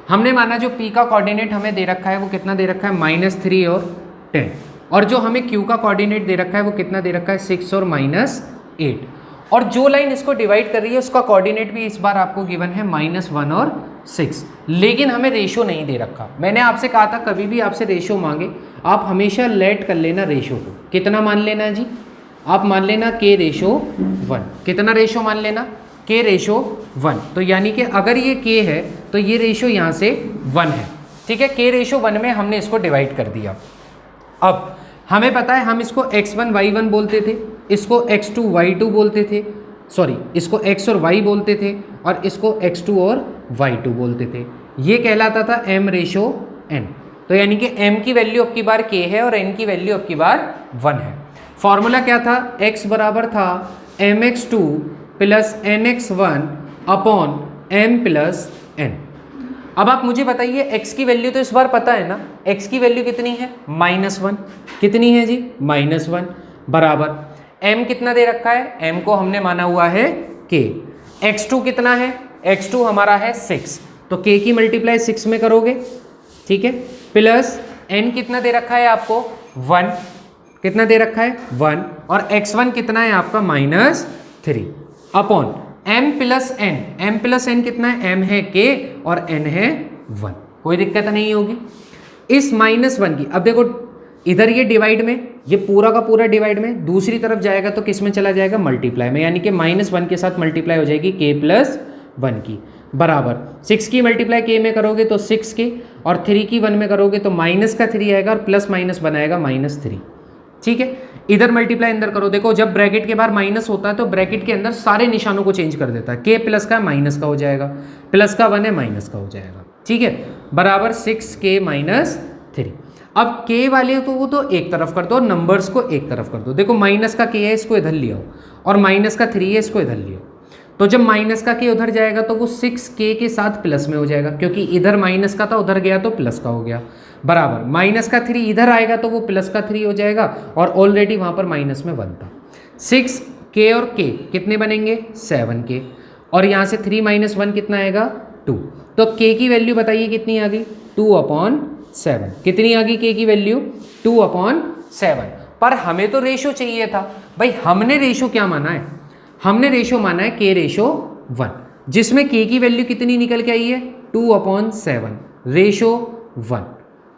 हमने माना जो P का कोऑर्डिनेट हमें दे रखा है वो कितना दे रखा है -3 और 10 और जो हमें Q का कोऑर्डिनेट दे रखा है वो कितना दे रखा है 6 और -8 और जो लाइन इसको डिवाइड कर रही है उसका कोऑर्डिनेट भी इस बार आपको गिवन है -1 और 6, लेकिन हमें रेशो नहीं दे रखा। मैंने आपसे कहा था कभी भी आपसे रेशो मांगे आप हमेशा लेट कर लेना रेशो को। कितना मान लेना जी, आप मान लेना k/1। कितना रेशो मान लेना, k/1। तो यानी कि अगर ये k है तो ये रेशो यहाँ से 1 है, ठीक है। k/1 में हमने इसको डिवाइड कर दिया। अब हमें पता है हम इसको x1 y1 बोलते थे, इसको x2 y2 बोलते थे, सॉरी इसको x और y बोलते थे और इसको x2 और y2 बोलते थे। ये कहलाता था m/n। तो यानी कि m की वैल्यू अब की बार k है और n की वैल्यू अब की बार 1 है। फॉर्मूला क्या था, x बराबर था mx2 plus nx1 upon m plus n। अब आप मुझे बताइए x की वैल्यू तो इस बार पता है ना, x की वैल्यू कितनी है -1। कितनी है जी -1 बराबर m कितना दे रखा है, m को हमने माना हुआ है k। x2 कितना है, x2 हमारा है 6, तो k की मल्टीप्लाई 6 में करोगे, ठीक है, प्लस n कितना दे रखा है आपको 1, कितना दे रखा है 1 और x1 कितना है आपका -3 अपॉन m प्लस n कितना है, m है k और n है 1। कोई दिक्कत नहीं होगी इस -1 की। अब देखो इधर ये डिवाइड में ये पूरा का पूरा डिवाइड में, दूसरी तरफ जाएगा तो किस में चला जाएगा, मल्टीप्लाई में, यानी कि -1 के साथ मल्टीप्लाई हो जाएगी k+1 की, बराबर 6 की मल्टीप्लाई k में करोगे तो 6k, और 3 की 1 में करोगे तो -3 आएगा, और प्लस माइनस बनाएगा -3। ठीक है, इधर मल्टीप्लाई अंदर करो। देखो जब ब्रैकेट के बाहर माइनस होता है तो ब्रैकेट के अंदर सारे निशानों को चेंज कर देता है। k प्लस का माइनस का हो जाएगा, प्लस का 1 है माइनस का हो जाएगा। ठीक है, बराबर 6k - 3। अब k वाले को तो एक तरफ कर दो, नंबर्स को एक तरफ कर दो। देखो माइनस का k है, इसको इधर ले आओ, और माइनस का 3 है, इसको इधर ले आओ। तो जब माइनस का k उधर जाएगा तो वो 6k के साथ प्लस में हो जाएगा, क्योंकि इधर माइनस का था, उधर गया तो प्लस का हो गया, बराबर -3 इधर आएगा तो वो +3 हो जाएगा, और ऑलरेडी वहाँ पर माइनस में 1 था। 6k और k कितने बनेंगे, 7k, और यहाँ से 3 - 1 कितना आएगा, 2। तो k की वैल्यू बताइए कितनी आ गई, 2/7। कितनी आ गई k की वैल्यू, 2/7। पर हमें तो रेशो चाहिए था भाई, हमने रेशो क्या माना है, हमने रेशो माना है k/1, जिसमें k की वैल्यू कितनी निकल के आई है, 2/7 रेशो 1,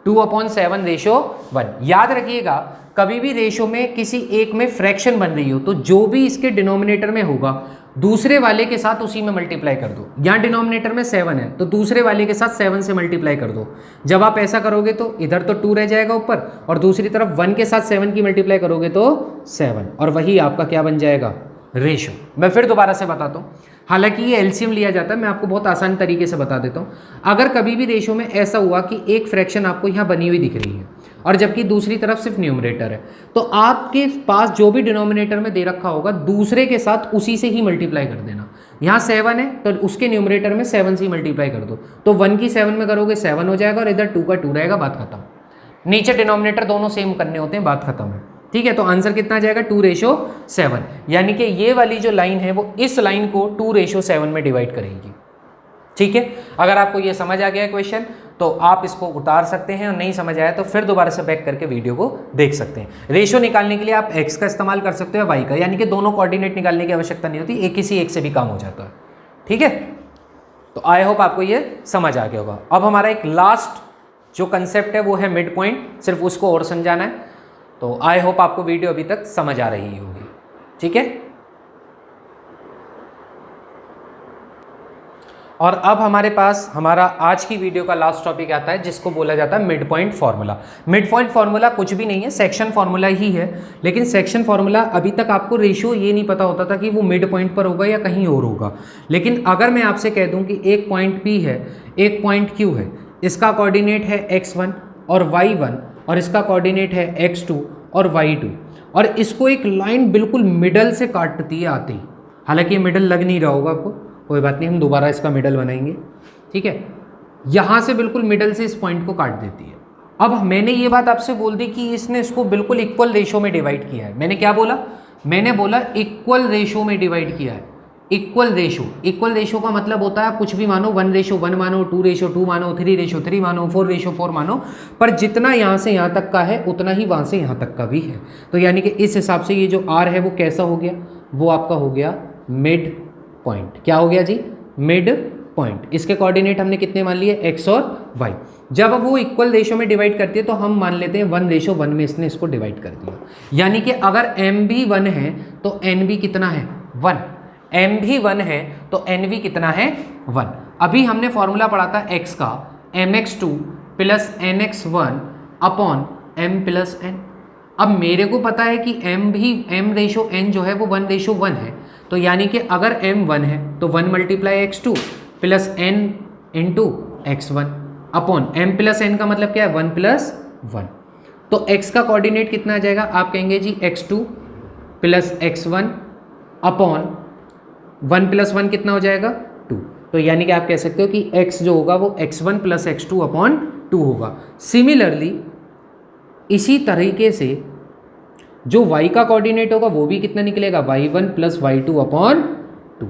2/7 रेशो 1। याद रखिएगा कभी भी रेशो में किसी एक में फ्रैक्शन बन रही हो तो जो भी इसके डिनोमिनेटर में होगा दूसरे वाले के साथ उसी में मल्टीप्लाई कर दो। यहाँ डिनोमिनेटर में 7 है तो दूसरे वाले के साथ 7 से मल्टीप्लाई कर दो। जब आप ऐसा करोगे तो इधर तो 2 रह जाएगा ऊपर, और दूसरी तरफ 1 के साथ 7 की मल्टीप्लाई करोगे तो 7, और वही आपका क्या बन जाएगा, रेशो। मैं फिर दोबारा से बताता हूँ, हालांकि ये एलसीएम लिया जाता है, मैं आपको बहुत आसान तरीके से बता देता हूँ। अगर कभी भी रेशो में ऐसा हुआ कि एक फ्रैक्शन आपको यहाँ बनी हुई दिख रही है और जबकि दूसरी तरफ सिर्फ न्यूमरेटर है, तो आपके पास जो भी डिनोमिनेटर में दे रखा होगा दूसरे के साथ उसी से ही मल्टीप्लाई कर देना। यहाँ 7 है तो उसके न्यूमरेटर में 7 से ही मल्टीप्लाई कर दो, तो 1 की 7 में करोगे 7 हो जाएगा, और इधर 2 का 2 रहेगा, बात खत्म। नीचे डिनोमिनेटर दोनों सेम करने होते हैं, बात खत्म है। ठीक है, तो आंसर कितना आ जाएगा, 2/7, यानी कि ये वाली जो लाइन है वो इस लाइन को 2/7 में डिवाइड करेगी। ठीक है, अगर आपको ये समझ आ गया है क्वेश्चन तो आप इसको उतार सकते हैं, और नहीं समझ आया तो फिर दोबारा से बैक करके वीडियो को देख सकते हैं। रेशो निकालने के लिए आप x का इस्तेमाल कर सकते हो, y का, यानी कि दोनों कोऑर्डिनेट निकालने की आवश्यकता नहीं होती, एक किसी एक से भी काम हो जाता है। ठीक है, तो आई होप आपको ये समझ आ गया होगा। अब हमारा एक लास्ट जो कंसेप्ट है वो है मिड पॉइंट, सिर्फ उसको और समझाना है। तो आई होप आपको वीडियो अभी तक समझ आ रही होगी। ठीक है, और अब हमारे पास हमारा आज की वीडियो का लास्ट टॉपिक आता है जिसको बोला जाता है mid point formula. Mid point formula कुछ भी नहीं है, सेक्शन फार्मूला ही है, लेकिन सेक्शन फार्मूला अभी तक आपको रेशियो ये नहीं पता होता था कि वो मिड पॉइंट पर होगा या कहीं और होगा। लेकिन अगर मैं आपसे कह दूं कि एक पॉइंट P है, एक पॉइंट Q है, इसका कोऑर्डिनेट है x1 और y1, और इसका कोऑर्डिनेट है x2 और y2, और इसको एक लाइन बिल्कुल मिडल से काटती है आती, हालांकि ये मिडल लग नहीं रहा होगा आपको, कोई बात नहीं, हम दोबारा इसका मिडल बनाएंगे। ठीक है, यहाँ से बिल्कुल मिडल से इस पॉइंट को काट देती है। अब मैंने ये बात आपसे बोल दी कि इसने इसको बिल्कुल इक्वल रेशो में डिवाइड किया है। मैंने क्या बोला, मैंने बोला इक्वल रेशो में डिवाइड किया है। इक्वल रेशो, इक्वल रेशो का मतलब होता है आप कुछ भी मानो, 1/1 मानो, 2/2 मानो, 3/3 मानो, 4/4 मानो, पर जितना यहाँ से यहाँ तक का है उतना ही वहाँ से यहाँ तक का भी है। तो यानी कि इस हिसाब से ये जो R है वो कैसा हो गया, वो आपका हो गया मिड पॉइंट। क्या हो गया जी, मिड पॉइंट। इसके कोऑर्डिनेट हमने कितने मान लिए, x और y। जब वो इक्वल रेशो में डिवाइड करती है तो हम मान लेते हैं 1/1 में इसने इसको डिवाइड कर दिया, यानी कि अगर m भी 1 है तो n भी कितना है, 1। m भी 1 है तो n भी कितना है, 1। अभी हमने फॉर्मूला पढ़ा था x का, mx2 + nx1 upon m + n। अब मेरे को पता है कि m/n जो है वो 1/1 है, तो यानी कि अगर m 1 है तो 1 × x2 + n × x1 upon m + n का मतलब क्या है, 1 + 1। तो x का कोऑर्डिनेट कितना आ जाएगा, आप कहेंगे जी x2 + x1 अपॉन 1 + 1 कितना हो जाएगा, 2। तो यानी कि आप कह सकते हो कि x जो होगा वो x1 + x2 अपॉन 2 होगा। सिमिलरली इसी तरीके से जो y का कोऑर्डिनेट होगा वो भी कितना निकलेगा, y1 + y2 अपॉन 2।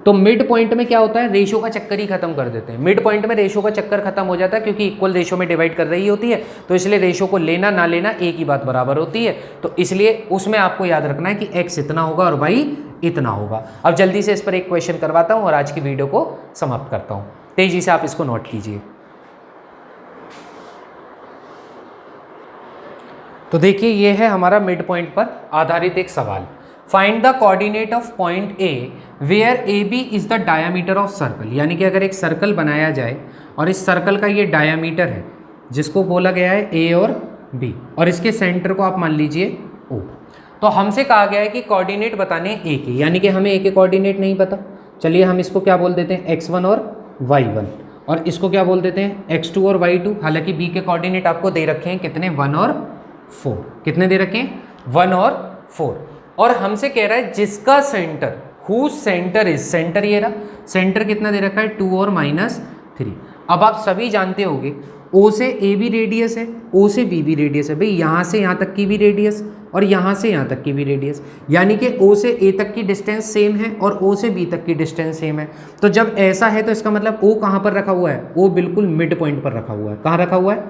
तो मिड पॉइंट में क्या होता है, रेशो का चक्कर ही खत्म कर देते हैं। मिड पॉइंट में रेशो का चक्कर खत्म हो जाता है क्योंकि इक्वल रेशो में डिवाइड कर रही होती है, तो इसलिए रेशो को लेना ना लेना एक ही बात बराबर होती है। तो इसलिए उसमें आपको याद रखना है कि x इतना होगा और y इतना होगा। अब जल्दी से इस पर एक क्वेश्चन करवाता हूँ और आज की वीडियो को समाप्त करता हूँ। तेजी से आप इसको नोट कीजिए। तो देखिए ये है हमारा मिड पॉइंट पर आधारित एक सवाल। Find the coordinate of point A where A B is the diameter of circle. यानी कि अगर एक सर्कल बनाया जाए और इस सर्कल का ये डायामीटर है जिसको बोला गया है ए और बी, और इसके सेंटर को आप मान लीजिए ओ। तो हमसे कहा गया है कि कोऑर्डिनेट बताने ए के, यानी कि हमें ए के कोऑर्डिनेट नहीं पता। चलिए हम इसको क्या बोल देते हैं x1 और y1, और इसको क्या बोल देते हैं x2 और y2। हालांकि b के कोऑर्डिनेट आपको दे रखे हैं कितने, 1 और 4। कितने दे रखे हैं, 1 और 4। और हमसे कह रहा है जिसका centre, whose centre is, centre ये रहा, सेंटर कितना दे रखा है 2 और -3। अब आप सभी जानते होंगे O से A भी रेडियस है, O से B भी रेडियस है। भाई यहाँ से यहाँ तक की भी रेडियस और यहाँ से यहाँ तक की भी रेडियस, यानी कि O से A तक की डिस्टेंस सेम है और O से B तक की डिस्टेंस सेम है। तो जब ऐसा है तो इसका मतलब O कहाँ पर रखा हुआ है, O बिल्कुल मिड पॉइंट पर रखा हुआ है। कहाँ रखा हुआ है,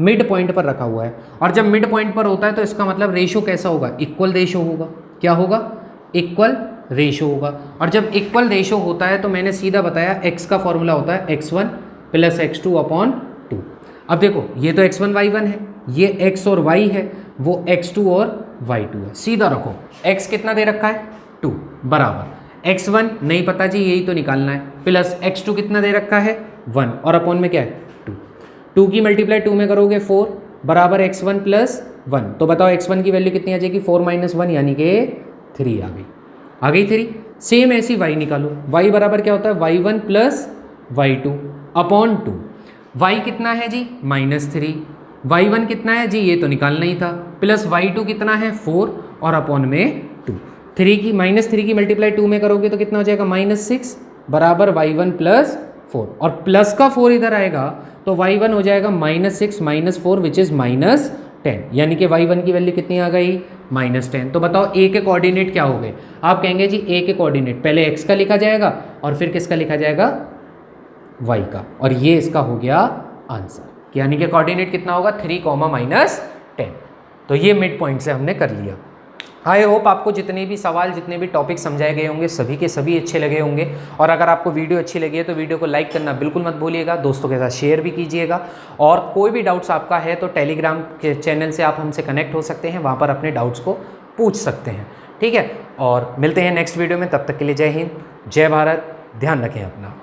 मिड पॉइंट पर रखा हुआ है। और जब मिड पॉइंट पर होता है तो इसका मतलब रेशो कैसा होगा, इक्वल रेशो होगा। क्या होगा, इक्वल रेशो होगा। और जब इक्वल रेशो होता है तो मैंने सीधा बताया x का फॉर्मूला होता है x1 + x2/2। अब देखो ये तो x1 y1 है, ये x और y है, वो x2 और y2 है। सीधा रखो, x कितना दे रखा है 2 बराबर x1 नहीं पता जी, यही तो निकालना है, प्लस x2 कितना दे रखा है 1 और अपॉन में क्या है 2 की मल्टीप्लाई 2 में करोगे 4 बराबर x1 + 1। तो बताओ x1 की वैल्यू कितनी आ जाएगी, 4 - 1 यानी कि 3 आ गई 3। सेम ऐसी y निकालो, y बराबर क्या होता है y1 + y2/2। y कितना है जी -3, y1 कितना है जी ये तो निकालना ही था, प्लस y2 कितना है 4 और अपॉन में 2। -3 की मल्टीप्लाई 2 में करोगे तो कितना हो जाएगा -6 बराबर y1 + 4, और प्लस का 4 इधर आएगा तो y1 हो जाएगा -6 - 4 विच इज़ -10, यानी कि y1 की वैल्यू कितनी आ गई -10। तो बताओ a के कोऑर्डिनेट क्या हो गए। आप कहेंगे जी a के कोऑर्डिनेट पहले x का लिखा जाएगा और फिर किसका लिखा जाएगा y का, और ये इसका हो गया आंसर। यानी कि कोऑर्डिनेट कितना होगा 3, -10। तो ये मिड पॉइंट से हमने कर लिया। आई होप आपको जितने भी सवाल, जितने भी टॉपिक समझाए गए होंगे सभी के सभी अच्छे लगे होंगे। और अगर आपको वीडियो अच्छी लगी है तो वीडियो को लाइक करना बिल्कुल मत भूलिएगा, दोस्तों के साथ शेयर भी कीजिएगा। और कोई भी डाउट्स आपका है तो टेलीग्राम के चैनल से आप हमसे कनेक्ट हो सकते हैं, वहाँ पर अपने डाउट्स को पूछ सकते हैं। ठीक है, और मिलते हैं नेक्स्ट वीडियो में, तब तक के लिए जय हिंद, जय भारत, ध्यान रखें अपना।